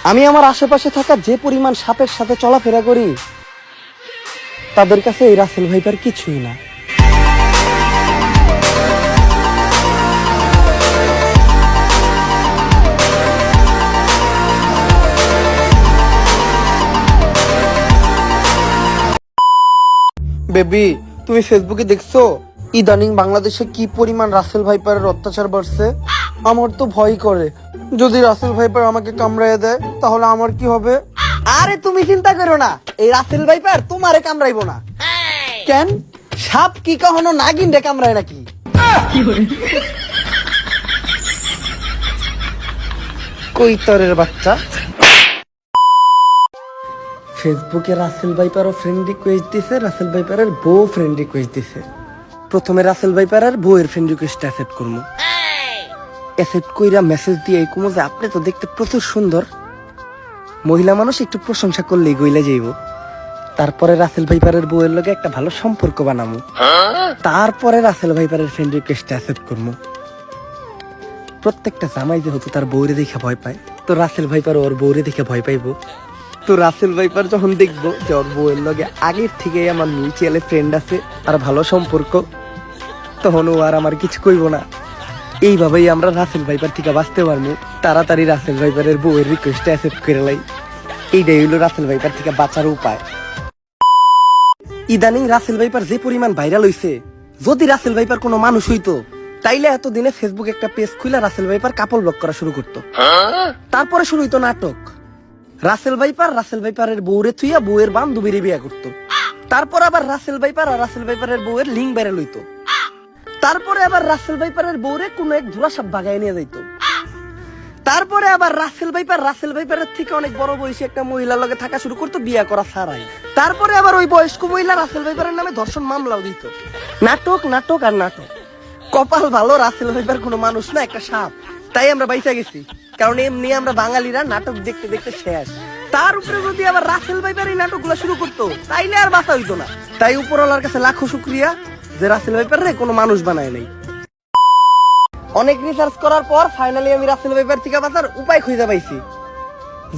আমি আমার আশেপাশে থাকা যে পরিমাণ সাপের সাথে চলাফেরা করি তাদের কাছে এই রাসেল ভাইপার কিছুই না। বেবি, তুমি ফেসবুকে দেখছো ইদানিং বাংলাদেশে কি পরিমাণ রাসেল ভাইপারের অত্যাচার বাড়ছে? আমার তো ভয় করে, যদি রাসেল ভাইপার আমাকে কামড়াইয়া দেয় তাহলে আমার কি হবে? আরে তুমি চিন্তা করো না, এই রাসেল ভাইপার তোমারে কামড়াইবো না। কেন? সাপ কি কখনো নাগিন রে কামড়ায় নাকি? কৈতরের বাচ্চা। ফেসবুকে রাসেল ভাইপারও ফ্রেন্ড রিকোয়েস্ট দিছে, রাসেল ভাইপারের বউ ফ্রেন্ড রিকোয়েস্ট দিছে। প্রথমে রাসেল ভাইপারের বউয়ের ফ্রেন্ড রিকোয়েস্ট অ্যাকসেপ্ট করবো। অ্যাকসেপ্ট কইরা মেসেজ দিয়ে কমো যে আপনি তো দেখতে প্রচুর সুন্দর, মহিলা মানুষ একটু প্রশংসা করলেই গইলা যাইব। তারপরে রাসেল ভাইপারের বউয়ের লগে একটা ভালো সম্পর্ক বানামু, তারপরে রাসেল ভাইপারের ফ্রেন্ড রিকোয়েস্ট অ্যাকসেপ্ট করবো। প্রত্যেকটা জামাই যেহেতু তার বউরে দেখে ভয় পায়, তো রাসেল ভাইপার ওর বউরে দেখে ভয় পাইবো। তো রাসেল ভাইপার যখন দেখবো যে ওর বউয়ের লগে আগের থেকে আমার মিউচুয়াল ফ্রেন্ড আছে আর ভালো সম্পর্ক, তখন ও আর আমার কিছু কইব না। এইভাবেই আমরা রাসেল ভাইপার থেকে বাঁচতে পারবো। তাড়াতাড়ি রাসেল ভাইপারের বউয়ের রিকোয়েস্ট অ্যাকসেপ্ট করে লাই, এইটাই হইলো রাসেল ভাইপার থেকে বাঁচার উপায়। ইদানিং রাসেল ভাইপার যে পরিমাণ ভাইরাল হইছে, যদি রাসেল ভাইপার কোনো মানুষ হইতো তাইলে এতদিনে ফেসবুক একটা পেজ খুলে রাসেল ভাইপার কাপল ব্লক করা শুরু করতো। তারপরে শুরু হইতো নাটক, রাসেল ভাইপারের বউরে থুইয়া বউয়ের বান্ধবীরে বিয়ে করতো। তারপর আবার রাসেল ভাইপার আর রাসেল ভাইপারের বউয়ের লিঙ্ক ভাইরাল হইতো। তারপরে আবার রাসেল ভাইপারের বউরে কোনো এক ধুরা সাপ বাগায় নিয়ে যাইতো। তারপরে আবার রাসেল ভাইপারের থেকে অনেক বড় বয়সী একটা মহিলার লগে থাকা শুরু করতো বিয়ে করা ছাড়াই। তারপরে আবার ওই বয়স্ক মহিলা রাসেল ভাইপারের নামে ধর্ষণ মামলাও দিত। নাটক নাটক আর নাটক। কপাল ভালো রাসেল ভাইপার কোনো মানুষ না, একটা সাপ, তাই আমরা বাইচা গেছি। কারণ এমনি আমরা বাঙালিরা নাটক দেখতে দেখতে শেষ। তার উপরে যদি আবার রাসেল ভাইপার এই নাটকগুলো শুরু করতো তাইলে আর বাঁচা হইতো না। তাই উপরওয়ালার কাছে লাখো শুকরিয়া যে রাসেল ভাইপার রে কোনো মানুষ বানায় নাই। অনেক রিসার্চ করার পর ফাইনালি আমি রাসেল ভাইপার থেকে বাঁচার উপায় খুঁজে পাইছি।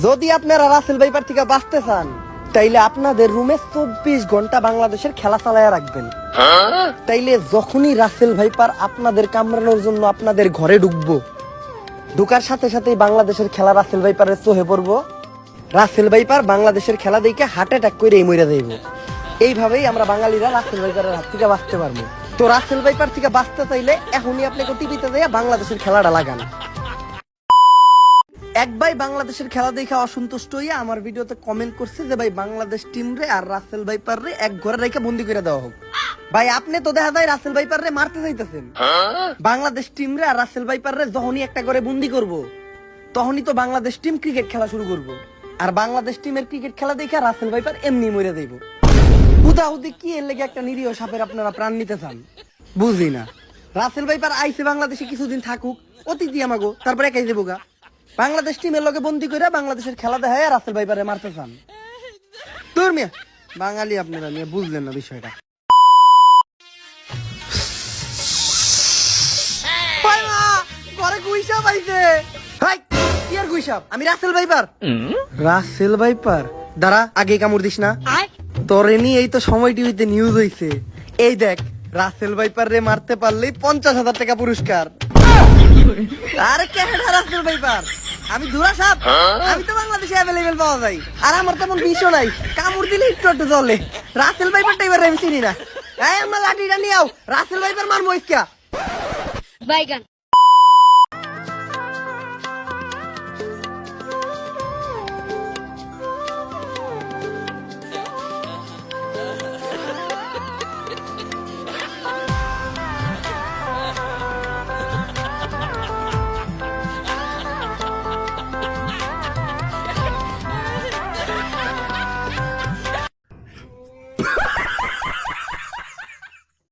যদি আপনারা রাসেল ভাইপার থেকে বাঁচতে চান তাইলে আপনাদের রুমে 24 ঘন্টা বাংলাদেশের খেলা চালায়া রাখবেন। তাইলে যখনই রাসেল ভাইপার আপনাদের কামড়ানোর জন্য আপনাদের ঘরে ঢুকবো, ঢুকার সাথে সাথেই বাংলাদেশের খেলা রাসেল ভাইপারের চোখে পড়বো। রাসেল ভাইপার বাংলাদেশের খেলা দেখে হার্ট অ্যাটাক করে মরে যাইব। এইভাবেই আমরা বাঙালিরা রাসেল ভাইপারের হাত থেকে বাঁচতে পারবো। তো রাসেল ভাইপার থেকে বাঁচতে চাইলে এখনই আপনাকে টিভিতে যাইয়া বাংলাদেশের খেলাটা লাগান। এক ভাই বাংলাদেশের খেলা দেখে অসন্তুষ্ট হইয়া আমার ভিডিওতে কমেন্ট করছে যে ভাই বাংলাদেশ টিম রে আর রাসেল ভাইপার রে এক ঘরে রেখে বন্দি করে দেওয়া হোক। ভাই আপনি তো দেখা যায় রাসেল ভাইপার রে মারতে চাইতেছেন। বাংলাদেশ টিম রে আর রাসেল ভাইপার রে যখনই একটা করে বন্দি করব, তখনই তো বাংলাদেশ টিম ক্রিকেট খেলা শুরু করব। আর বাংলাদেশ টিমের ক্রিকেট খেলা দেখে রাসেল ভাইপার এমনি মরে যাইব। হুদাহুদি কি এর লেগে একটা নিরীহ সাপের আপনারা প্রাণ নিতে চান? বুঝি না। রাসেল ভাইপার আইসে বাংলাদেশে কিছুদিন থাকুক, অতিথি আমাগো, তারপরে একাই যাবো গা। বাংলাদেশ টিমের লগে বন্দি করে বাংলাদেশের খেলা দেখায় রাসেল ভাইপারে মারতে চান? তোর মিয়া বাঙালি আপনারা মিয়া বুঝলেন না বিষয়টা। ঘরে গুইসাপ আইছে। হাই কি আর গুইসাপ? আমি রাসেল ভাইপার। রাসেল ভাইপার দাঁড়া, আগে কামড় দিস না। তোরে নিয়ে এই তো সময় টিভিতে নিউজ হইছে। এই দেখ, রাসেল ভাইপার রে মারতে পারলেই 50,000 টাকা পুরস্কার। আরে কেডা রাসেল ভাইপার? আমি ধুরা সাপ, আমি তো বাংলাদেশে অ্যাভেলেবেল পাওয়া যায়। আর আমার তেমন বিষও নাই, কামড় দিলে একটু একটু চলে। রাসেল ভাইপারটা এবার আমি চিনি না। এই আমরা লাঠিটা নিয়ে আও, রাসেল ভাইপার মারবো ইসকা। বাইগান।